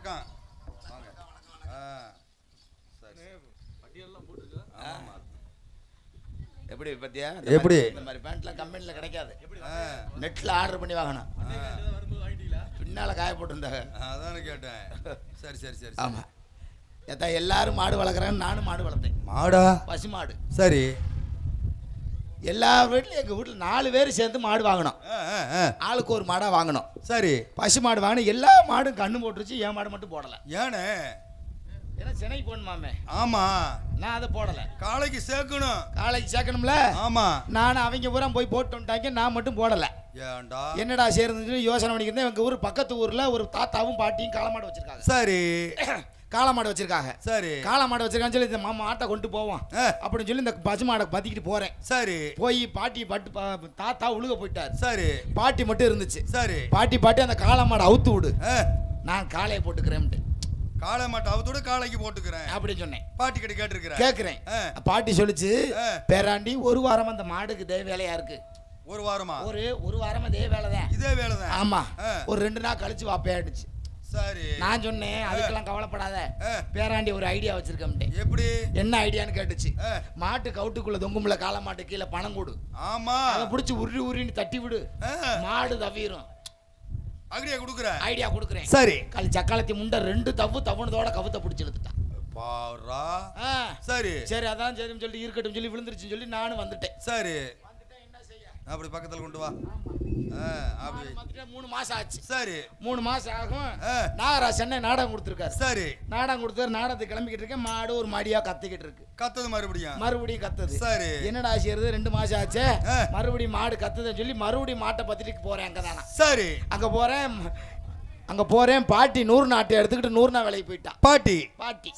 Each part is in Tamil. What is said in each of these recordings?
வணக்கம் வாங்க. சரி பட்டியெல்லாம் போட்டுருக்கு. ஆமாம். எப்படி பத்தியா? எப்படி இந்த மாதிரி பேண்ட்லாம் கம்பெனியில் கிடைக்காது. நெட்டில் ஆர்டர் பண்ணி வாங்கணும். பின்னால காய போட்டுருந்தாங்க. அதானே கேட்டேன். சரி சரி சரி. ஆமாம். ஏத்தா எல்லாரும் மாடு வளர்க்குறாங்க, நானும் மாடு வளர்த்தேன். மாடா? பசு மாடு. சரி. எல்லா வீட்லையும் எங்கள் வீட்டில் 4 பேர் சேர்ந்து மாடு வாங்கினோம். ஆளுக்கு ஒரு மாடாக வாங்கினோம். சரி. பசு மாடு வாங்கினோம். எல்லா மாடும் கண்ணு போட்டுருச்சு, என் மாடு மட்டும் போடலை. ஏனே? ஏன்னா சென்னை போகணுமாமே. ஆமா, நான் அதை போடலை. காலைக்கு சேர்க்கணும். காலைக்கு சேர்க்கணும்ல. ஆமா. நான் அவங்க பூரா போய் போட்டு வந்துட்டாங்க, நான் மட்டும் போடலை. ஏன்டா? என்னடா சேர்ந்து யோசனை பண்ணிக்கிறேன். எங்கள் ஊர் பக்கத்து ஊரில் ஒரு தாத்தாவும் பாட்டியும் காளமாடு வச்சிருக்காங்க. சரி. காளமாடு வச்சிருக்காங்க. சரி. காளமாடு வச்சிருக்கான்னு சொல்லி இந்த மாமா ஆட்டை கொண்டு போவோம் அப்படின்னு சொல்லி இந்த பசு மாடை பத்திக்கிட்டு போறேன். சரி. போய் பாட்டி பட்டு தாத்தா உழுக போயிட்டாரு. சரி. பாட்டி மட்டும் இருந்துச்சு. சரி. பாட்டி அந்த காளமாடை அவுத்து விடு, நான் காளையை போட்டுக்கிறேன். காளை மாட்டை அவுத்தோட காளைக்கு போட்டுக்கிறேன் அப்படின்னு சொன்னேன். பாட்டி கிட்ட கேட்டிருக்கிறேன். பாட்டி சொல்லிச்சு, பேராண்டி ஒரு வாரம் அந்த மாடுக்கு இதே வேலையா இருக்கு. ஒரு வாரமா? ஒரு வாரமா இதே வேலைதான். இதே வேலைதான். ஆமா. ஒரு 2 நாள் கழிச்சு வாப்பையாடுச்சு. சரி. நான் சொன்னேன், அதுக்கெல்லாம் கவலைப்படாத, பேராண்டி ஒரு ஐடியா வச்சிருக்கேன். எப்படி? என்ன ஐடியான்னு கேட்டுச்சு. மாட்டு கவுட்டுக்குள்ள தொங்கும்ல காளை மாட்டு கீழே பணம் கொடு. ஆமா. அதை பிடிச்சி உருன்னு தட்டி விடு, மாடு தவிரும். ஐடியா கொடுக்குறேன். சரி. காலி சக்காலத்தி முண்டை 2 தவுனதோட கவுத்த பிடிச்சி எடுத்துட்டான். சரி சரி, அதான் சரின்னு சொல்லிட்டு இருக்கட்டும் சொல்லி விழுந்துருச்சுன்னு சொல்லி நானும் வந்துட்டேன். சரி. அப்படி பக்கத்துல கொண்டு வா. அப்படி 3 மாசம் ஆச்சு. சரி. 3 மாசம் ஆகும். நாகராஜ் சென்னை நாடகம் கொடுத்துருக்காரு. சரி. நாடகம் கொடுத்தாரு. நாடகத்தை கிளம்பிக்கிட்டு இருக்கேன். மாடு ஒரு மாடியா கத்திக்கிட்டு இருக்கு. கத்துது மறுபடியும் கத்துது. சரி. என்னடா செய்யறது? 2 மாசம் ஆச்சு, மறுபடியும் மாடு கத்துதுன்னு சொல்லி மறுபடியும் மாட்டை பத்திட்டு போறேன். அங்கதானா? சரி. அங்க போறேன். பாட்டி 100 நாட்டை எடுத்துக்கிட்டு 100 வேலைக்கு போயிட்டான். பாட்டி.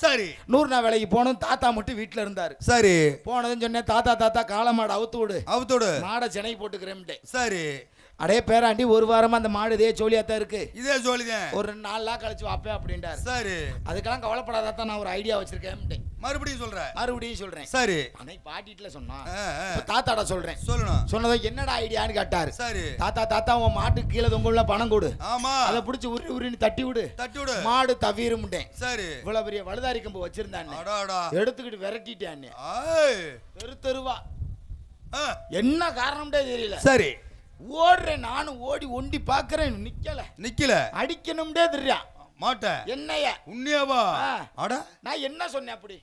சரி. 100 வேலைக்கு போனோம். தாத்தா மட்டும் வீட்டுல இருந்தாரு. சரி. போனதுன்னு சொன்னேன், தாத்தா காளை மாடு அவுத்து விடு, மாடை சென்னை போட்டுக்கிறேன். சரி. அடே பேராண்டி, ஒரு வாரமா அந்த மாடு இதே ஜோலியாத்தான் இருக்கு. இதே ஜோலிதான். ஒரு 4 நாள் கழிச்சு வாப்பேன் அப்படின்ட்டாரு. சரி. அதுக்கெல்லாம் கவலைப்படாதான், நான் ஒரு ஐடியா வச்சிருக்கேன். மறுபடியும் சொல்றேன். சரி. அன்னைக்கு பாட்டிட்டுல சொன்னா, தாத்தாடா சொல்றேன். சொன்னதை என்னடா ஐடியான்னு கேட்டாரு. சரி. தாத்தா உன் மாட்டுக்கு கீழே தொங்குள்ள பணம் கொடு. ஆமா. அதை பிடிச்சி உருன்னு தட்டி விடு, மாடு தவிரும். சரி. இவ்வளவு பெரிய வழுதாரி கம்பு வச்சிருந்தான், எடுத்துக்கிட்டு விரட்டிட்டான். தெருவா. என்ன காரணம்டே தெரியல. சரி. ஓடுறேன், நானும் ஓடி பாக்குறேன். நிக்கல. அடிக்கணும்டே தெரியா மாட்டேன். என்னையா? உண்மையாவா? நான் என்ன சொன்னேன்? அப்படி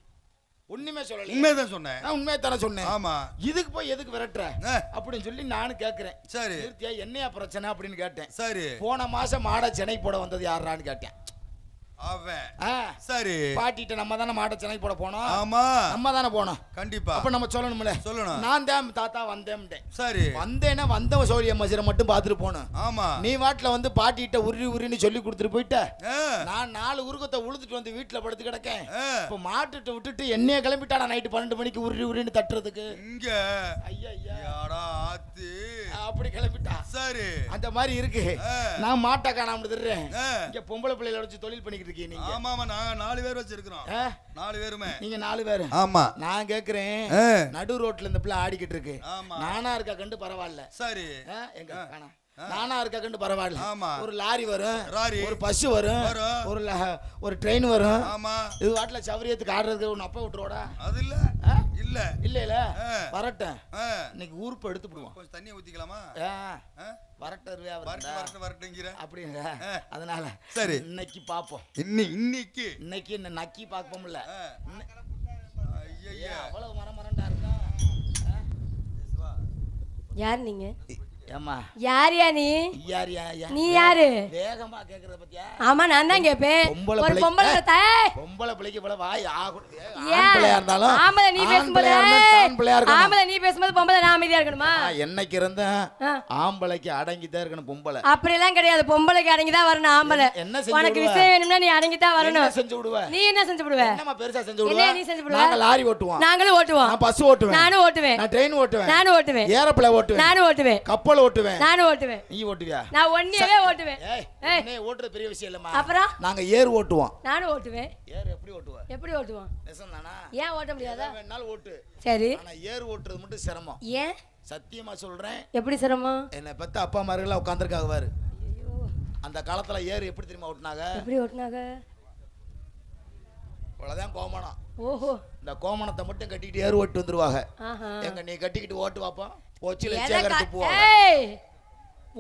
ஒண்ணுமே சொல்லல. உண்மைதான் சொன்னேன். நான் உண்மையை தானே சொன்னேன். ஆமா. இதுக்கு போய் எதுக்கு விரட்டுற அப்படின்னு சொல்லி நானும் கேட்கிறேன். சரி. என்னையா பிரச்சனை அப்படின்னு கேட்டேன். சரி. போன மாசம் மாடை சென்னை போட வந்தது யாரான்னு கேட்டேன். சரி. பாட்டிட்ட நம்ம தானே மாட்டை சென்னை போட போனோம். ஆமா, நம்ம தானே போனோம். கண்டிப்பா. அப்ப நம்ம சொல்லணும்ல. நான் தான் தாத்தா வந்தேன். சரி. வந்தேன்னா வந்த சௌரிய மசிர மட்டும் பாத்துட்டு போனோம். ஆமா. நீ வாட்டில வந்து பாட்டிட்ட உருன்னு சொல்லி கொடுத்துட்டு போயிட்ட. நான் 4 உருகத்தை உழுதுட்டு வந்து வீட்டுல படுத்து கிடக்கேன். இப்ப மாட்டுட்ட விட்டுட்டு என்னைய கிளம்பிட்டாடா நைட்டு 12 மணிக்கு உருன்னு தட்டுறதுக்கு. இங்க ஐயா அப்படி கிளம்பிட்டா. சரி. அந்த மாதிரி இருக்கு. நான் மாட்டை காணாம திடுறேன். இங்க பொம்பளை பிள்ளைகளை வச்சு தொழில் பண்ணிக்கிட்டு இருக்கீங்க நீங்க. ஆமா, நாங்க 4 பேர் வச்சிருக்கோம். 4 பேருமே. நீங்க 4 பேர். ஆமா. நான் கேக்குறேன், நடு ரோட்ல இந்த பிள்ளை ஆடிக்கிட்டு இருக்கு. நானா இருக்கா கண்டு பரவாயில்ல. சரி. எங்க காணா நானா இருக்கா கண்டு பரவாயில்ல. ஒரு லாரி வரும், ஒரு பஸ் வரும், ஒரு ட்ரெயின் வரும். ஆமா. இது வாட்டில சவரியத்துக்கு ஆடுறதுக்கு ஒன்னு அப்பா விட்டுரோடா. அது இல்ல வரட்டும். இன்னைக்கு ஊருப்பு எடுத்து விடுவோம். கொஞ்சம் தண்ணியை ஊத்திக்கலாமா? வரட்டுங்கிற அப்படிங்க. அதனால சரி, இன்னைக்கு பாப்போம். இன்னைக்கு நக்கி பாப்போம்ல. அவ்வளவு மரண்டா இருக்கா. யார் நீங்க? ஏம்மா யாரியா நீ? நீ யாரு? வேகமா கேக்குறத பத்தியா? ஆமா, நான் தான் கேப்பேன். ஒரு பொம்பளை பிள்ளைக்கு இவ்வளவு வாய் ஆகும். ஆம்பளையா இருந்தாலும் ஆம்பளை நீ பேசும்போது ஆம்பளை நீ பேசும்போது பொம்பளை நான் அமைதியா இருக்கணுமா? என்னைக்கு இருந்தா ஆம்பளைக்கு அடங்கி தான் இருக்கணும். பொம்பளை அப்படி எல்லாம் கிடையாது. பொம்பளைக்கு அடங்கி தான் வரணும். ஆம்பளை உனக்கு விஷயம் வேணும்னா நீ அடங்கி தான் வரணும். செஞ்சு விடுவ. நீ என்ன செஞ்சு விடுவ? என்னமா பெருசா செஞ்சு விடுவ? நீ செஞ்சு விடுவ. நாங்க லாரி ஓட்டுவோம். நாங்களும் ஓட்டுவோம். நான் பஸ் ஓட்டுவேன். நானும் ஓட்டுவேன். நான் ட்ரெயின் ஓட்டுவேன். நானும் ஓட்டுவேன். ஏரோப்ளே ஓட்டுவேன். நானும் ஓட்டுவேன். கப்பல் ஓட்டுவேன். நானும் ஓட்டுவேன். நீ ஓட்டுவியா? நான் ஒண்ணேவே ஓட்டுவேன். நீ ஓட்டுறது பெரிய விஷயம் இல்லம்மா. அப்புறம் நாங்க ஏர் ஓட்டுவோம். நானும் ஓட்டுவேன். ஏர் எப்படி ஓட்டுவ? எப்படி ஓட்டுவோம்? நிசம்தானா? ஏன் ஓட்ட முடியாதா? வேணாலும் ஓட்டு. சரி. ஆனா ஏர் ஓட்டுறது மட்டும் சிரமம். ஏன்? சத்தியமா சொல்றேன். எப்படி சிரமம்? என்ன பத்தி அப்பா அம்மார்களா உட்கார்ந்திருக்காங்க பாரு. அந்த காலத்துல ஏர் எப்படி தெரியுமா ஓட்டுனாங்க? எப்படி ஓட்டுனாங்க? அவ்வளவுதான் கோமணம். ஓஹோ. இந்த கோமணத்தை மட்டும் கட்டிக்கிட்டு ஏறு ஓட்டு வந்துருவாங்க. ஆஹா. எங்க நீ கட்டிக்கிட்டு ஓட்டு வாப்பா. போச்சு எதை லட்சம் போவாங்க. ஏய்,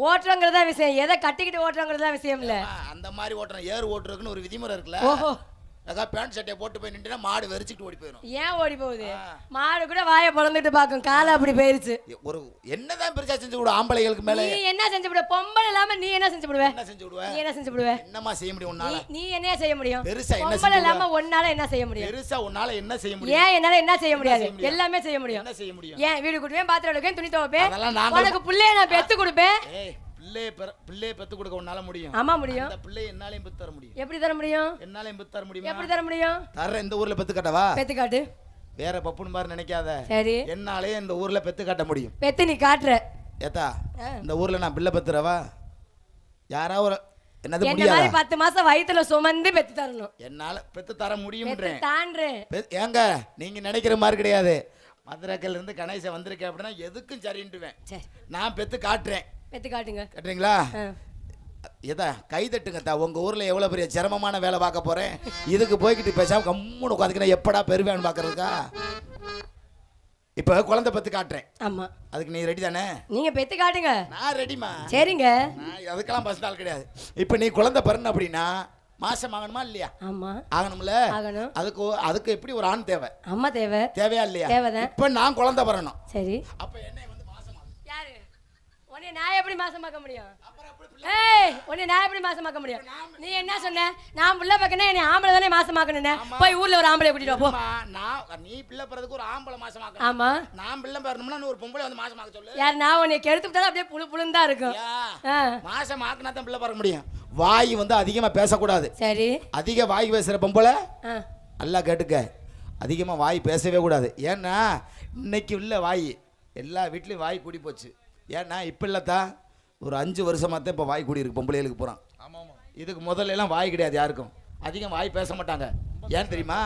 ஓட்டுறங்கிறதா விஷயம், எதை கட்டிக்கிட்டு ஓட்டுறங்கிறதா விஷயம் இல்ல. அந்த மாதிரி ஓட்டுறோம். ஏறு ஓட்டுறதுக்குன்னு ஒரு விதிமுறை இருக்குல்ல. ஓஹோ. அக்கா பேண்ட் சட்டையை போட்டு போய் நின்றுனா மாடு வெறிச்சிட்டு ஓடி போயிடும். ஏன் ஓடி போகுது? மாடு கூட வாயை பொழந்துட்டு பாக்கும், காலை அப்படி போயிருச்சு. ஒரு என்னதான் பெருசா செஞ்சு விடு ஆம்பளைகளுக்கு மேல. நீ என்ன செஞ்சு விடுவ? பொம்பளை இல்லாம நீ என்ன செஞ்சு விடுவ? என்ன செஞ்சு விடுவ? நீ என்ன செஞ்சு விடுவ? என்னமா செய்ய முடியும் உன்னால? நீ என்ன செய்ய முடியும்? பெருசா என்ன பொம்பளை இல்லாம உன்னால என்ன செய்ய முடியும்? பெருசா உன்னால என்ன செய்ய முடியும்? ஏன் என்னால என்ன செய்ய முடியாது? எல்லாமே செய்ய முடியும். என்ன செய்ய முடியும்? ஏன் வீடு கூட்டுவேன், பாத்திரம் எடுப்பேன், துணி துவைப்பேன். அதெல்லாம் நாங்க உனக்கு புள்ளைய நான் பெத்து கொடுப்பேன். ஏய் பிள்ளைய பெத்து கொடுக்க உன்னால முடியும். ஆமா முடியும். அந்த பிள்ளைய என்னாலயும் பெத்து தர முடியும். எப்படி தர முடியும்? என்னாலயும் பெத்து தர முடியும். எப்படி தர முடியும்? தர இந்த ஊர்ல பெத்து காட்டவா? பெத்து காட்டு. வேற பப்புன்னு மாதிரி நினைக்காத. சரி. என்னாலே இந்த ஊர்ல பெத்து காட்ட முடியும். பெத்து நீ காட்டுற. ஏத்தா இந்த ஊர்ல நான் பிள்ளை பெத்துறவா? யாரா ஒரு என்னது என்ன முடியாது. மாதிரி 10 மாசம் வயித்துல சுமந்து பெத்து தரணும். என்னால பெத்து தர முடியும்ன்றேன். தான்றேன். ஏங்க நீங்க நினைக்கிற மாதிரி கிடையாது. மதுரைக்கல்ல இருந்து கணேசன் வந்திருக்கேன் அப்படின்னா எதுக்கும் சரின்ட்டுவேன். நான் பெத்து காட்டுறேன். பெத்து காட்டுங்க. காட்டுறீங்களா? ஏதா கை தட்டுங்கத்தா. உங்க ஊர்ல எவ்வளவு பெரிய சிரமமான வேலை பார்க்க போறேன். இதுக்கு போய்கிட்டு பேசாம கம்முன்னு உட்காந்துக்கிறேன். எப்படா பெருவேன்னு பாக்குறதுக்கா? இப்ப குழந்தை பெத்து காட்டுறேன். ஆமா. அதுக்கு நீ ரெடி தானே? நீங்க பெத்து காட்டுங்க. நான் ரெடிமா. சரிங்க. நான் அதுக்கெல்லாம் பஸ் நாள் கிடையாது. இப்ப நீ குழந்தை பிறந்த அப்படின்னா மாசம் ஆகணுமா இல்லையா? ஆமா ஆகணும்ல. ஆகணும். அதுக்கு எப்படி ஒரு ஆண் தேவை? அம்மா தேவை. தேவையா இல்லையா? தேவைதான். இப்ப நான் குழந்தை பிறணும். சரி. அப்ப என்ன வந்து மாசம் யாரு? உன்னை நான் எப்படி மாசமாக்க முடியும்? ஏய், உன்னை நான் எப்படி மாசமாக்க முடியும்? நீ என்ன சொன்ன? நான் புள்ள பக்கனே நீ ஆம்பளை தானே மாசமாக்கணும்னே. போய் ஊர்ல ஒரு ஆம்பளை கூட்டிட்டு போ. நீ பிள்ளை பிறதுக்கு ஒரு ஆம்பளை மாசமாக்க. ஆமா. நான் பிள்ளை பிறணும்னா நீ ஒரு பொம்பளை வந்து மாசமாக்க சொல்லு. யார்? நான் உன்னை கெடுத்து விட்டா அப்படியே புழு புழுன்னு தான் இருக்கும். மாசம் ஆக்கினா தான் பிள்ளை பிறக்க முடியும். வாய் வந்து அதிகமா பேசக்கூடாது. சரி. அதிக வாய் பேசுற பொம்பளை நல்லா கேட்டுக்க. அதிகமா வாய் பேசவே கூடாது. ஏன்னா இன்னைக்கு உள்ள வாய் எல்லா வீட்லயும் வாய் கூடி போச்சு. ஏன்னா இப்ப இல்லத்தா ஒரு 5 வருஷமா தான் இப்ப வாய் கூடி இருக்கு பொம்பளைகளுக்கு போறான். இதுக்கு முதல்ல எல்லாம் வாய் கிடையாது யாருக்கும். அதிகம் வாய் பேச மாட்டாங்க. ஏன் தெரியுமா?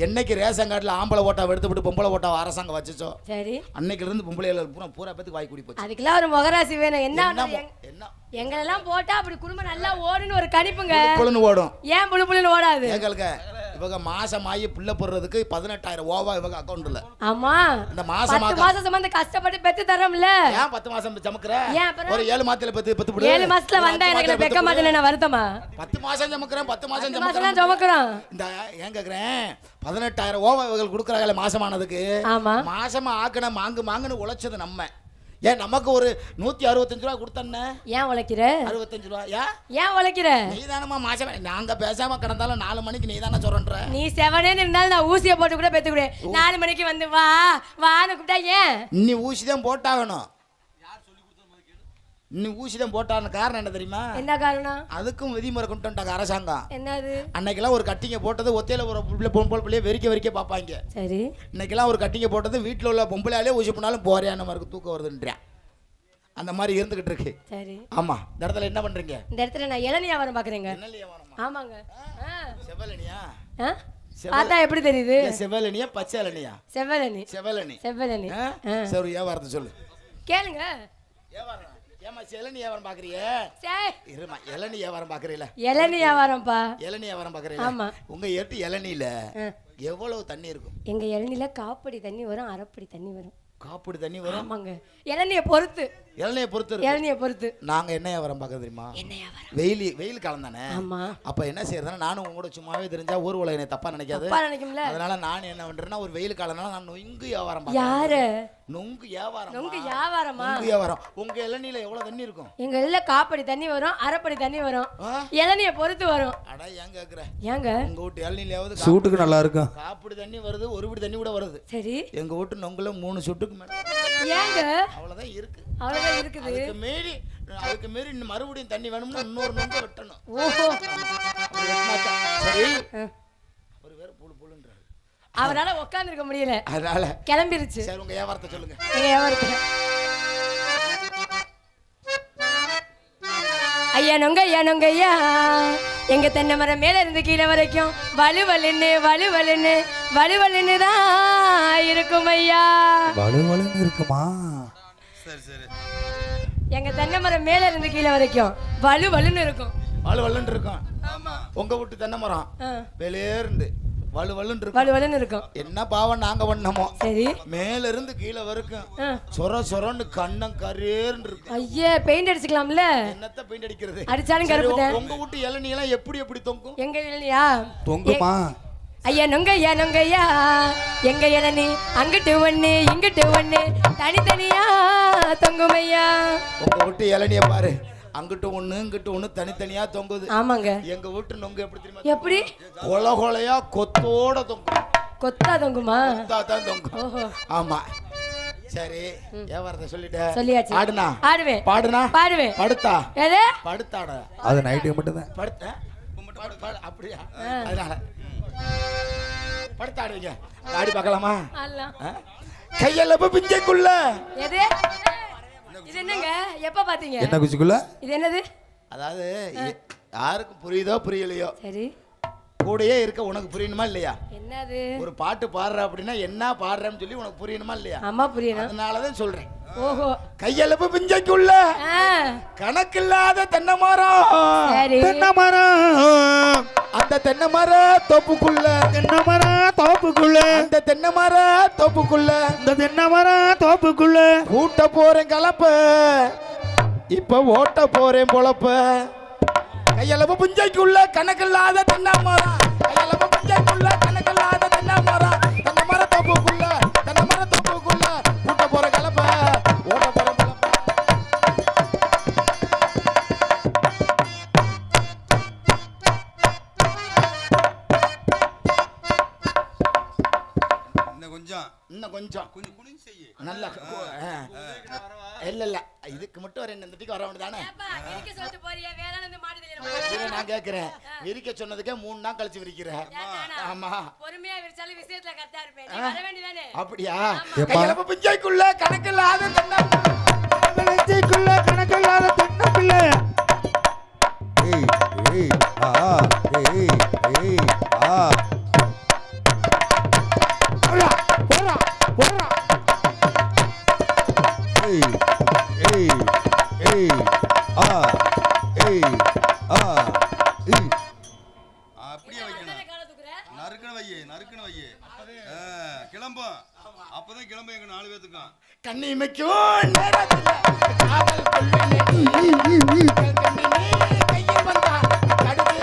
என்னைக்கு ரேஷன் கார்டுல ஆம்பளை ஓட்டாவை எடுத்து விட்டு பொம்பளை ஓட்டாவை அரசாங்கம் வச்சுச்சோ சரி அன்னைக்குல இருந்து பொம்பளைகளுக்கு பூரா பேத்துக்கு வாய் கூடி போச்சு. அதுக்கெல்லாம் ஒரு முகராசி வேணும். என்ன எங்களெல்லாம் போட்டா அப்படி குடும்பம் நல்லா ஓடுன்னு ஒரு கணிப்புங்க. புழுன்னு ஓடும். ஏன் புழு புழுன்னு ஓடாது? எங்களுக்கு இவங்க மாசம் ஆகி பிள்ளை போடுறதுக்கு 18,000 ஓவா இவங்க அக்கௌண்ட்ல. ஆமா. இந்த மாசம் 10 மாசம் சுமந்து கஷ்டப்பட்டு பெத்து தரோம்ல. ஏன் 10 மாசம் சமக்குற? ஒரு 7 மாசத்துல பெத்து விடு. 7 மாசத்துல வந்தா எனக்கு பெக்க மாட்டேன்னு நான் வருத்தமா? 10 மாசம் சமக்குறேன். 10 மாசம் சமக்குறோம். இந்த ஏன் கேக்குறேன் 18,000 ஓவா இவங்க கொடுக்குறாங்கல்ல மாசமானதுக்கு. ஆமா. மாசமா ஆக்கணும் மாங்குன்னு உழைச்சது நம்ம. ஏன் நமக்கு ஒரு 165 ரூபா கொடுத்தேன்னு ஏன் உழைக்கிற? 65 ரூபா ஏன் உழைக்கிற? நீ தானமா மாசம் நாங்க பேசாம கிடந்தாலும் 4 மணிக்கு நீ தானே சொல்ற. நீ 7 இருந்தாலும் நான் ஊசியை போட்டு கூட பெத்துக்கூட 4 மணிக்கு வந்து வான்னு கூப்பிட்டா ஏன் நீ ஊசி தான் போட்டாகணும். நீ ஊசி தான் போட்டான்னு காரணம் என்ன தெரியுமா? என்ன காரணம்? அதுக்கும் விதிமுறை கொண்டு வந்துட்டாங்க அரசாங்கம். என்னது? அன்னைக்கெல்லாம் ஒரு கட்டிங்க போட்டது ஒத்தையில ஒரு பொம்பளை வெறிக்க பாப்பாங்க. சரி. இன்னைக்கெல்லாம் ஒரு கட்டிங்க போட்டது வீட்டில் உள்ள பொம்பளையாலே ஊசி பண்ணாலும் போறியான மாதிரி தூக்கம் வருதுன்றேன். அந்த மாதிரி இருந்துகிட்டு இருக்கு. சரி. ஆமா. இந்த இடத்துல என்ன பண்றீங்க? இந்த இடத்துல நான் இளநீ வியாபாரம் பாக்குறேங்க. ஆமாங்க. செவ்வலனியா? பார்த்தா எப்படி தெரியுது? செவ்வலனியா பச்சை இளநியா? செவ்வலனி. செவ்வலனி. செவ்வலனி. சரி வியாபாரத்தை சொல்லு. கேளுங்க. வியாபாரம் ஏமா இளநீ வியாபாரம் பாக்குறியே? இருமா இளநீ வியாபாரம் பாக்குறீல? இளநீ வியாபாரம்பா. இளநீ வியாபாரம் பாக்குறீல? ஆமா. உங்க ஏட்டு இளநீல எவ்வளவு தண்ணி இருக்கும்? எங்க இளநீல காப்படி தண்ணி வரும், அரைப்படி தண்ணி வரும். காப்படி தண்ணி வரும்? ஆமாங்க. இளநியை பொறுத்து. இளநியை பொறுத்து. இளநியை பொறுத்து. நாங்க என்ன வியாபாரம் பார்க்க தெரியுமா? என்ன வியாபாரம்? வெயில் காலம் தானே. ஆமா. அப்ப என்ன செய்யறதுன்னா நானும் உங்களோட சும்மாவே தெரிஞ்சா ஊர் உலகம் என்ன தப்பா நினைக்காது. தப்பா நினைக்கும்ல. அதனால நான் என்ன பண்றேன்னா ஒரு வெயில் காலம்னால நான் நொங்கு வியாபாரம் பார்க்கறேன். யாரு? நொங்கு வியாபாரம். நொங்கு வியாபாரமா? நொங்கு வியாபாரம். உங்க இளநில எவ்வளவு தண்ணி இருக்கும்? எங்க இளநில காப்படி தண்ணி வரும், அரைப்படி தண்ணி வரும். இளநியை பொறுத்து வரும். அட ஏன் கேக்குற? ஏங்க உங்க வீட்டு இளநிலையாவது சூட்டுக்கு நல்லா இருக்கும். காப்படி தண்ணி வருது, ஒரு படி தண்ணி கூட வருது. சரி. எங்க வீட்டு நொங்குல 3 சுட்டுக்கு மேல. ஏங்க அவ்வளவுதான் இருக்கு. அவ்வளவுதான் இருக்குது. அதுக்கு மீறி இன்னும் மறுபடியும் தண்ணி வேணும்னா இன்னொரு நொங்க வெட்டணும். ஓஹோ. சரி. ஒரு வேற புழுன்றாரு. அவரால உட்கார்ந்து இருக்க முடியல. அதனால கிளம்பிருச்சு. சரி உங்க வியாபாரத்தை சொல்லுங்க. எங்க வியாபாரத்தை ஐயா நொங்கையா எங்க தென்னை மரம் மேல இருந்து கீழே வரைக்கும் வலுவலுன்னு தான் இருக்கும் ஐயா. வலுவலுன்னு இருக்குமா? சரி சரி. எங்க தென்னை மரம் மேல இருந்து கீழே வரைக்கும் வலுவலுன்னு இருக்கும். வலுவலுன்னு இருக்கும். ஆமா. உங்க வீட்டு தென்னை மரம் வெளியே இருந்து வலுவலுன்னு இருக்கும். என்ன பாவம் நாங்க பண்ணமோ. சரி. மேல இருந்து கீழே வரைக்கும் சொரன்னு கண்ணம் கரேர்னு இருக்கு. ஐயே பெயிண்ட் அடிச்சுக்கலாம்ல. என்னத்த பெயிண்ட் அடிக்கிறது? அடிச்சாலும் கருப்பு தான். உங்க வீட்டு இளநீ எல்லாம் எப்படி தொங்கும்? எங்க இளநியா தொங்குமா? ஐயா நொங்கையா எங்க இளநீ அங்கிட்டு ஒண்ணு இங்கிட்டு ஒண்ணு தனித்தனியா தொங்குமையா. உங்க வீட்டு இளநிய பாரு, அங்கிட்டு ஒண்ணு இங்கிட்டு ஒண்ணு தனித்தனியா தொங்குது. ஆமாங்க. எங்க வீட்டு நொங்கு எப்படி தெரியுமா? எப்படி? கொலையா கொத்தோட தொங்கும். கொத்தா தொங்குமா? கொத்தாதான் தொங்கும். ஓஹோ. ஆமா. சரி, வியாபாரத்தை சொல்லிட்டேன். சொல்லியாச்சு. ஆடுனா ஆடுவேன். பாடுனா பாடுவேன். படுத்தா எது? படுத்தாட. அது நைட்டு மட்டும் தான். படுத்த அப்படியா? அதனால படுத்தாடுவீங்க. ஆடி பார்க்கலாமா? கையில பிஞ்சைக்குள்ள எது? இது என்னங்க? எப்ப பாத்தீங்க? என்ன குச்சிக்குள்ள? இது என்னது? அதாவது யாருக்கு புரியுதோ புரியலையோ, சரி, கூடயே இருக்க உனக்கு புரியணுமா இல்லையா? என்னது? ஒரு பாட்டு பாடுற அப்படின்னா என்ன பாடுறேன்னு சொல்லி உனக்கு புரியணுமா இல்லையா? ஆமா புரியணும். அதனாலதான் சொல்றேன். ஓஹோ. கையளப்பு பிஞ்சைக்குள்ள கணக்கில்லாத தென்னை மரம். சரி. தென்னை மரம், அந்த தென்னை மர தோப்புக்குள்ள, தென்னை மர தோப்புக்குள்ள, அந்த தென்னை மர தோப்புக்குள்ள, இந்த தென்னை மர தோப்புக்குள்ள கூட்ட போறேன் கலப்ப, இப்ப ஓட்ட போறேன் பொழப்ப. கையளவு புஞ்சைக்குள்ள கணக்கில்லாத தென்னை மரம், கையளவு புஞ்சைக்குள்ள கணக்கில்லாத தென்னை மரம், தென்னை மர தோப்புக்குள்ள, தென்னை மர தோப்புக்குள்ள கூட்ட போற கலப்ப, ஓட்ட போற பொழப்ப. இன்னும் கொஞ்சம் குனிஞ்சு செய்ய நல்லா. இல்ல இதுக்கு மட்டும் ஒரு இந்த வர வேண்டியதானே. நான் கேட்கிறேன், விரிக்க சொன்னதுக்கே 3 நாள் கழிச்சு விரிக்கிறேன். ஆமா, பொறுமையா விரிச்சாலும் விஷயத்துல கரெக்டா இருப்பேன். நீ வர வேண்டியதானே. அப்படியா? கையளவு பிஞ்சைக்குள்ள கணக்கில்லாத தென்னை, பிஞ்சைக்குள்ள கணக்கில்லாத தென்னை பிள்ளை. ஏய் ஏய் ஆ ஏய் ஏய் ஆ போடா போடா போடா. ஏய் ஏய் ஏய் ஆ ஏய் ஆ ஏய். அப்படியே வைக்கணும். நறுக்கணும் வையே. கிளம்பும். அப்பதான் கிளம்பும் எங்க 4 பேத்துக்கும். கண்ணி இமைக்கும் நேரத்துல காதல் கொள்ளுனே கையில் வந்தா கடுகு.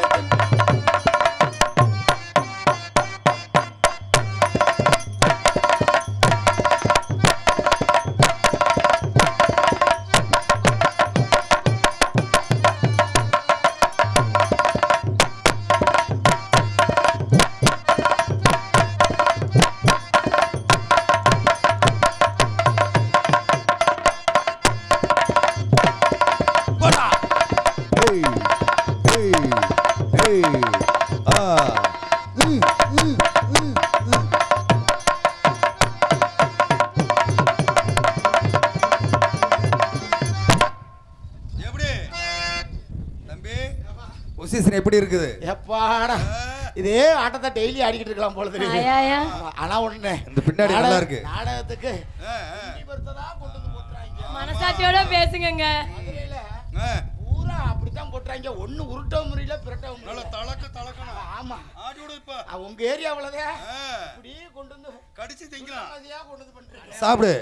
எப்படி இருக்குது? எப்பாடா இதே ஆட்டத்தை டெய்லி ஆடிக்கிட்டு இருக்கலாம் போல தெரியுது. ஆனா ஒண்ணு, இந்த பின்னாடி நல்லா இருக்கு நாடகத்துக்கு மனசாட்சியோட பேசுங்க. பூரா அப்படித்தான் போட்டுறாங்க. ஒண்ணு உருட்ட முறையில பிரட்ட முறையில தலக்கணும். ஆமா, ஆடியோட இப்ப உங்க ஏரியாவுலதான் அப்படியே கொண்டு வந்து கடிச்சு திங்கலாம். அதையா கொண்டு வந்து பண்றீங்க. சாப்பிடு.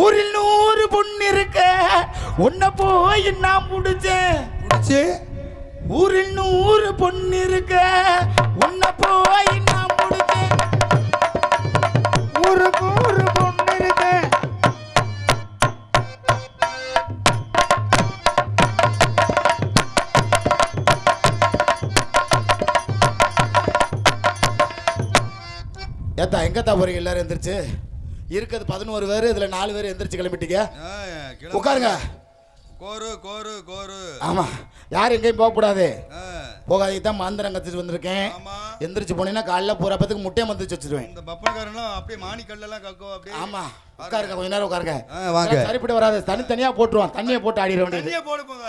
ஊரில் 100 பொண்ணு இருக்க உன்ன போய் நான் முடிச்சேன். ஊரில் 100 பொண்ணு இருக்க உன்ன போய் நான் முடிச்சேன். ஊருக்கு 100 பொண்ணு இருக்க. ஏத்தா எங்கத்தா போறீங்க? எல்லாரும் எந்திரிச்சு இருக்கிறது 11 பேர், இதுல 4 பேர் எந்திரிச்சு கிளம்பிட்டீங்க. உட்காருங்க. கோரு கோரு கோரு. ஆமா, யாரும் எங்கேயும் போக கூடாது. போகாதீங்க தான் மாந்திரம் கத்துட்டு வந்திருக்கேன். எந்திரிச்சு போனீங்கன்னா காலைல பூரா பத்துக்கு முட்டையை மந்திரிச்சு வச்சிருவேன். இந்த பப்பனக்காரன்லாம் அப்படியே மாணிக்கல்லாம் கக்கோ அப்படியே. ஆமா, உட்காருங்க, கொஞ்ச நேரம் உட்காருங்க. வாங்க. சரிப்பட்டு வராது, தனித்தனியா போட்டுருவான். தண்ணியை போட்டு ஆடிட வேண்டியது. தண்ணியை போடு போங்க.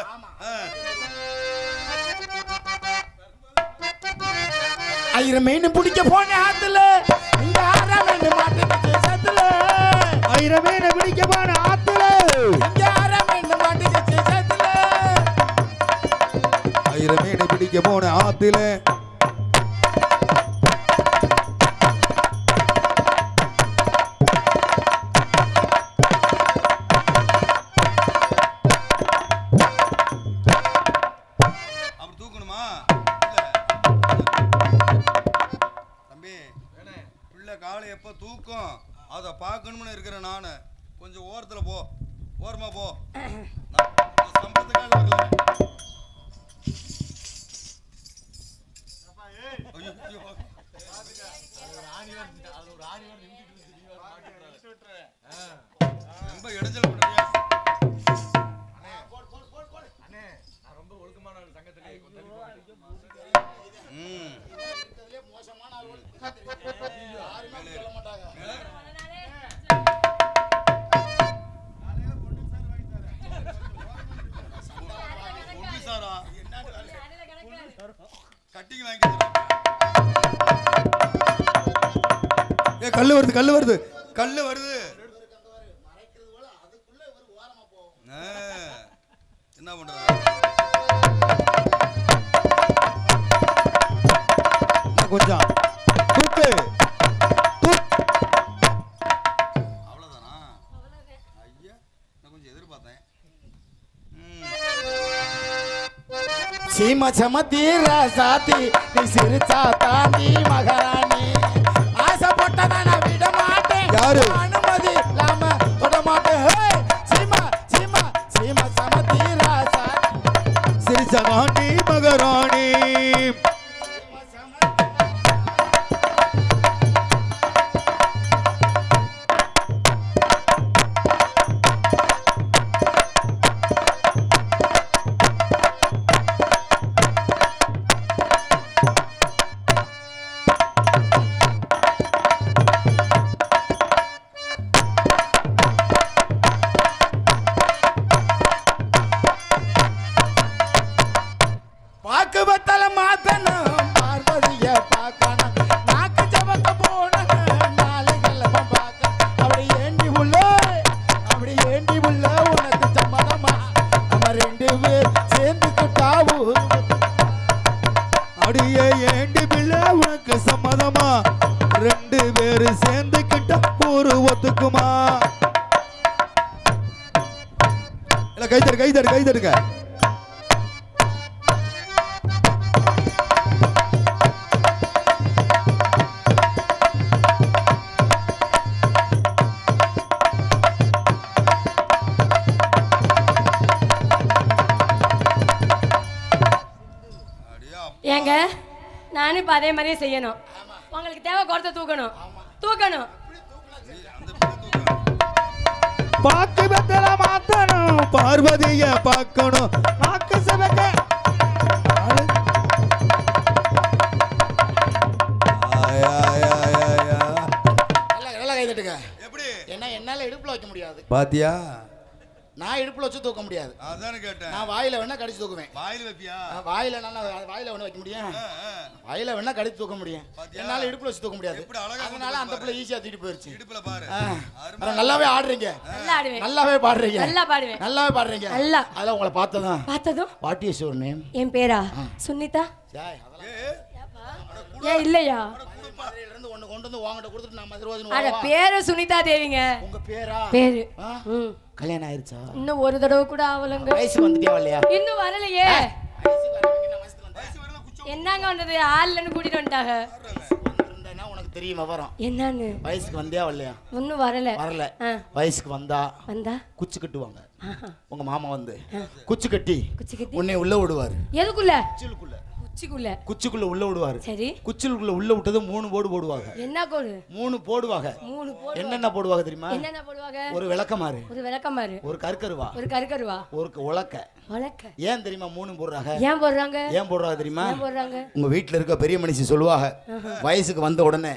ஆயிரம் மீன் பிடிக்க போன ஆத்துல இந்த 6 மீன் மாட்டிக்கிச்சு சேத்துல. 1000 மீன் பிடிக்க போன ஆத்துல இந்த 6 மீன் மாட்டிக்கிச்சு சேத்துல. 1000 மீன் பிடிக்க போன ஆத்துல தூக்கணுமா தம்பி பிள்ளை காலை எப்போ தூக்கம் அதை பார்க்கணும்னு இருக்கிறேன் நான். கொஞ்சம் ஓரத்தில் போ, ஓரமா போ. சம்பளத்துக்காக வரல. ரொம்ப இடைஞ்சல் பண்ணுறியா? கட்டிங் வாங்கி கல்லு வருது, கல்லு வருது, கல்லு வருது. என்ன பண்றது? கொஞ்சம் தூக்கு, அவ்வளவுதானா? ஐயா நான் கொஞ்சம் எதிர்பார்த்தேன். சீமா சமத்தி ராசாத்தி நீ சிரிச்சா தாண்டி மகாராணி ஆசைப்பட்டதான விட மாட்டேன். யாரு? அனுமதி இல்லாம தொட மாட்டேன். சீமா சீமா சீமா சமத்தி ராசாத்தி சிரிச்சா தாண்டி மகாராணி. பாக்கு பத்தல மாத்தணும் பார்வதிய பார்க்கணும் நாக்கு சவக்க போன நாளைகள் பார்க்க அப்படி ஏண்டி உள்ள உனக்கு சம்மதமா நம்ம ரெண்டு பேர் சேர்ந்துக்கிட்டாவு அடியே ஏண்டி பிள்ளை உனக்கு சம்மதமா? ரெண்டு பேரு சேர்ந்துக்கிட்ட ஒரு ஒத்துக்குமா? இல்ல கைதடு கைதடு கைதடுங்க. ஏங்க நானும் இப்போ அதே மாதிரியே செய்யணும். உங்களுக்கு தேவை குறத்தை தூக்கணும், தூக்கணும். பாக்கு பத்தல மாத்தணும் பார்வதிய பார்க்கணும் நாக்கு சபக்க. நல்லா கைதட்டுங்க. எப்படி என்ன என்னால இடுப்புல வைக்க முடியாது. பாத்தியா? நான் இடுப்புல வச்சு தூக்க முடியாது. அதானே கேட்டேன். நான் வாயில வேணா கடிச்சு தூக்குவேன். வாயில வைப்பியா? வாயில வாயில வேணா வைக்க முடியும். வாயில வேணா கடிச்சு தூக்க முடியும். என்னால இடுப்புல வச்சு தூக்க முடியாது. அதனால அந்த பிள்ளை ஈஸியா தூக்கிட்டு போயிருச்சு. இடுப்புல பாரு. நல்லாவே ஆடுறீங்க, நல்லா ஆடுவேன், நல்லாவே பாடுறீங்க, நல்லா பாடுவேன், நல்லாவே பாடுறீங்க. நல்லா. அதெல்லாம் உங்களை பார்த்ததும் வாட் இஸ் யுவர் நேம்? என் பேரா சுனிதா. ஏ ஏன் இல்லையா? மதுரையில இருந்து ஒண்ணு கொண்டு வந்து வாங்கிட்ட கொடுத்துட்டு நான் மதுரை அட பேரு சுனிதா தேவிங்க. உங்க பேரா? பேரு. கல்யாணம் ஆயிருச்சா? இன்னும் ஒரு தடவை கூட ஆவலங்க. வயசுக்கு வந்துட்டியா இல்லையா? இன்னும் வரலையே. என்னங்க வந்தது? ஆள்லன்னு கூட்டிட்டு வந்துட்டாங்க. உனக்கு தெரியுமா வரும் என்னன்னு? வயசுக்கு வந்தியா இல்லையா? ஒன்னும் வரல. வயசுக்கு வந்தா குச்சி கட்டுவாங்க. உங்க மாமா வந்து குச்சி கட்டி உன்னை உள்ள விடுவாரு. எதுக்குள்ள? குச்சிக்குள்ள உள்ள விடுவாரு. சரி. குச்சிக்குள்ள உள்ள விட்டது 3 போடு போடுவாங்க. என்ன கோடு? 3 போடுவாங்க. 3 போடு. என்னென்ன போடுவாங்க தெரியுமா? என்னென்ன போடுவாங்க? ஒரு விளக்கமாறு, ஒரு கருக்கருவா, ஒரு உலக்க. ஏன் தெரியுமா 3 போடுறாங்க? ஏன் போடுறாங்க தெரியுமா? உங்க வீட்டுல இருக்க பெரிய மனுஷி சொல்லுவாங்க, வயசுக்கு வந்த உடனே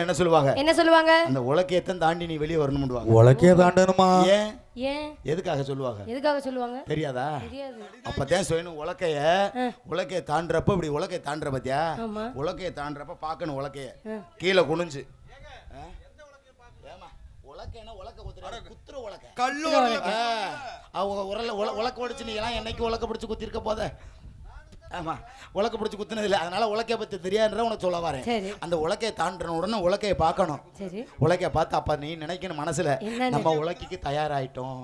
என்ன சொல்லுவாங்க? அந்த உலக்கையத்தான் தாண்டி நீ வெளியே வரணும்னுவாங்க. உலக்கைய தாண்டணுமா? ஏன் எதுக்காக சொல்லுவாங்க தெரியாதா? அப்பதான் சொல்லணும். உலக்கைய தாண்டறப்ப இப்படி உலக்கைய தாண்டற பத்தியா? உலக்கைய தாண்டறப்ப பாக்கணும். உலக்கைய கீழே குனிஞ்சு உலக்க உடைச்சு நீ எல்லாம் என்னைக்கு உலக்க பிடிச்சு குத்திருக்க போத? ஆமா, உலக்க பிடிச்சி குத்துனது இல்லை. அதனால உலக்கைய பத்தி தெரியாதுன்ற உனக்கு சொல்ல வரேன். அந்த உலக்கையை தாண்டின உடனே உலக்கையை பார்க்கணும். உலக்கைய பார்த்து அப்ப நீ நினைக்கணும் மனசுல, நம்ம உலக்கைக்கு தயாராயிட்டோம்.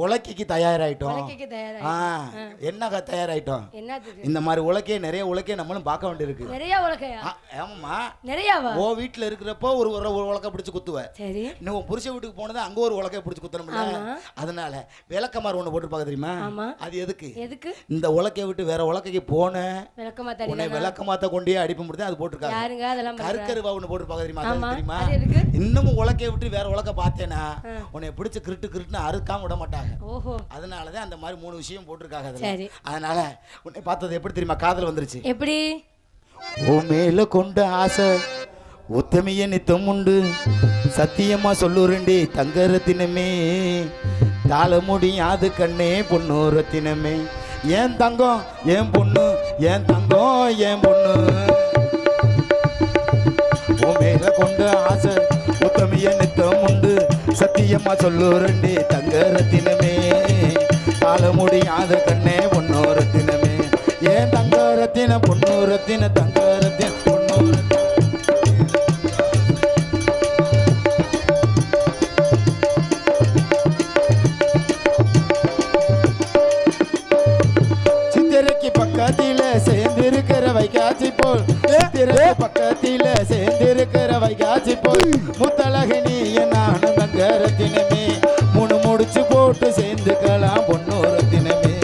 உலக்கைக்கு தயாராயிட்டோம். உலக்கைக்கு தயாராயிட்டோம். என்ன தயாராயிட்டோம்? என்னத்துக்கு? இந்த மாதிரி உலக்கையை நிறைய உலக்கையை நம்மளும் பார்க்க வேண்டியிருக்கு. நிறைய உலக்கையா? ஆமாம்மா. நிறையாவா? ஓ வீட்டில் இருக்கிறப்போ ஒரு உலக்கை பிடிச்சி குத்துவேன். சரி. இன்னும் புருஷ வீட்டுக்கு போனது அங்கே ஒரு உலக்கையை பிடிச்சி குத்தணும்ல. அதனால விளக்கமாறு ஒன்று போட்டுருப்பாங்க தெரியுமா? அது எதுக்கு? எதுக்கு? இந்த உலக்கையை விட்டு வேற உலக்கைக்கு போன விளக்கமாத்த கொண்டே அடிப்பு முடியாது அது போட்டிருக்காங்க. யாருங்க அதெல்லாம்? கருக்கருவா ஒன்று போட்டுருப்பாங்க தெரியுமா? தெரியுமா? இன்னமும் உலக்கையை விட்டு வேற உலக்க பார்த்தேன்னா உன்னை பிடிச்ச கிருட்டுன்னு அறுக்காம விட மாட்டாங்க. ஓஹோ. அதனாலதான் அந்த மாதிரி 3 விஷயம் போட்டிருக்காங்க. அதனால உன்னை பார்த்தது எப்படி தெரியுமா? காதல் வந்துருச்சு. எப்படி? ஓ மேல கொண்ட ஆசை உத்தமிய நித்தம் உண்டு சத்தியமா சொல்லுறேன்டி தங்க ரத்தினமே தாள முடியாது கண்ணே பொண்ணு ரத்தினமே ஏன் தங்கம் ஏன் பொண்ணு ஏன் தங்கம் ஏன் பொண்ணு ஓ மேல கொண்ட ஆசை உத்தமிய நித்தம் உண்டு சத்தியமா சொல்லுறேன்டி தங்க ரத்தினமே தாள முடியாத கண்ணே பொண்ணு ரத்தினமே ஏன் தங்க ரத்தின பொண்ணு ரத்தின தங்க ரத்தின பொண்ணு சித்திரைக்கு பக்கத்தில சேர்ந்திருக்கிற வைகாசி போல் சித்திரைக்கு பக்கத்தில சேர்ந்திருக்கிற வைகாசி போல் முத்தழகனி நானும் தங்க ரத்தினமே 3 முடிச்சு போட்டு சேர்ந்துக்கலாம் பொண்ணு ரத்தினமே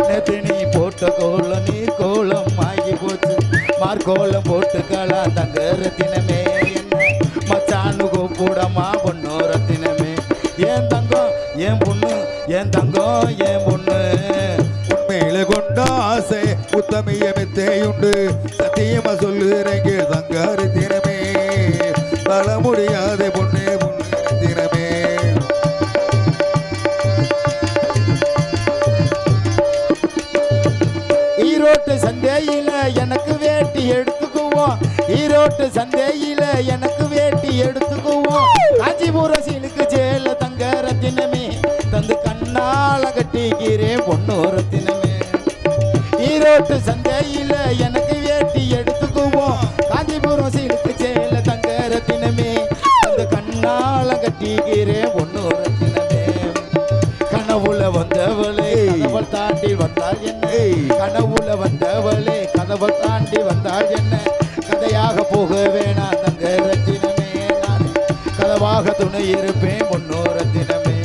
நெத்தினி போட்ட கோலம் நீர் கோலம் ஆகி போச்சு மார்கோலம் போட்டுக்கலாம் தங்க ரத்தினமே என்ன மச்சானு கூப்பிடமா பொண்ணு ரத்தினமே ஏன் தங்கம் ஏன் பொண்ணு ஏன் தங்கம் ஏன் பொண்ணு உண்மையில கொண்ட ஆசை உத்தமிய மெத்தையுண்டு சத்தியமா சொல்லுறேங்க தங்க ரத்தினமே தர முடியாத பொண்ணு பொண்ணு ரத்தினமே ஈரோட்டு சந்தையில எனக்கு வேட்டி எடுத்துக்குவோம் ஈரோட்டு சந்தையில எனக்கு வேட்டி எடுத்துக்குவோம் காஞ்சிபுரம் சிலுக்கு ஜேல தங்க ரத்தினமே தந்து கண்ணால கட்டிக்கிறேன் பொண்ணு ரத்தினமே ஈரோட்டு சந்தையில எனக்கு வேட்டி எடுத்துக்குவோம் காஞ்சிபுரம் சிலுக்கு ஜேல தங்க ரத்தினமே தந்து கண்ணால கட்டிக்கிறேன் பொண்ணு ரத்தினமே கனவுல வந்தவளே கனவள் தாண்டி வந்தாள் என்ன கனவுல வந்தவளே கனவள் தாண்டி வந்தாள் என்ன கதையாக போக வேணாம் தங்க ரத்தினமே நான் கதவாக துணை இருப்பேன் பொண்ணு ரத்தினமே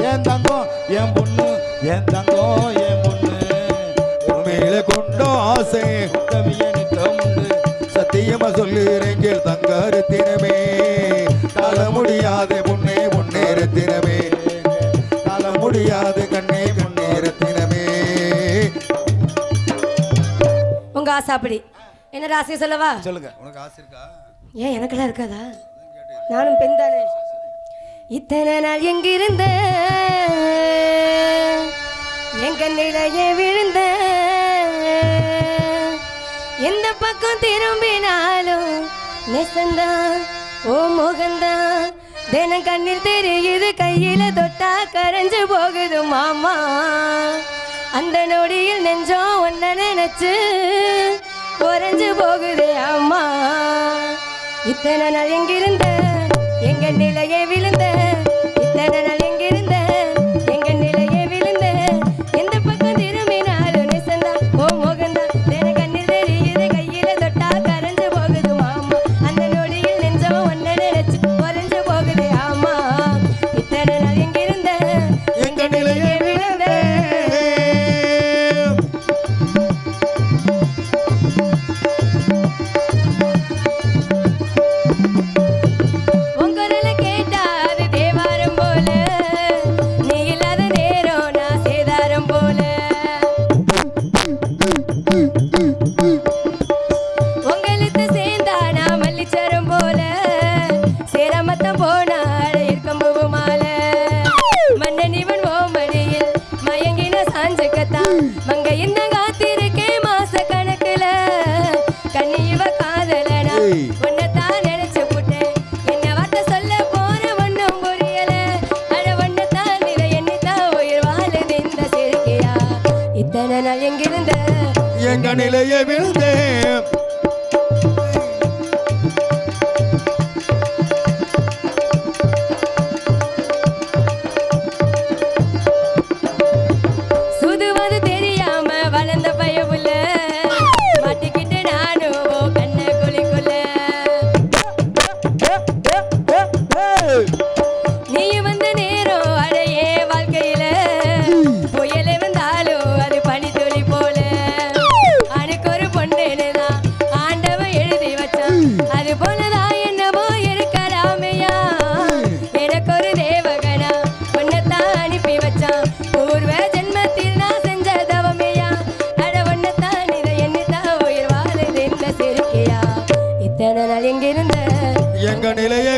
ஏன் தங்கம் ஏன் பொண்ணு ஏன் தங்கம் ஏன் பொண்ணு உண்மையில கொண்ட ஆசை உத்தமிய நித்தம் உண்டு சத்தியமா சொல்லுறேங்க தங்க ரத்தினமே தர முடியாத பொண்ணே பொண்ணே ரத்தினமே தர முடியாத கண்ணே பொண்ணே ரத்தினமே உங்க ஆசை அப்படி என்ன ராசி சொல்லவா? சொல்லுங்க. உனக்கு ஆசை இருக்கா? ஏன் எனக்கெல்லாம் இருக்காதா? நானும் பெண் தானே. இத்தனை நாள் எங்கிருந்த என் கண்ணிலேயே விழுந்த எந்த பக்கம் திரும்பினாலும் நெசந்தான் ஓ முகந்தான் தினம் கண்ணில் தெரியுது கையில தொட்டா கரைஞ்சு போகுது மாமா அந்த நொடியில் நெஞ்சம் ஒன்ன நினைச்சு குறைஞ்சு போகுதே அம்மா இத்தனை நாள் எங்கிருந்த எங்க நிலையே விழுந்த இத்தனை நாள் எங்கிருந்த எங்க நிலையே விழுந்த எந்த பக்கம் திரும்பினாலும் நிசந்தா ஓ முகந்தா தின கண்ணில் தெரியுது கையில தொட்டா கரைஞ்சு போகுது மாமா அந்த நொடியில் நெஞ்சம் ஒன்ன நினைச்சு குறைஞ்சு போகுதே அம்மா இத்தனை நாள் எங்கிருந்த எங்க நிலையே விழுந்த எங்க நிலையை விழுந்தேன் நிலைய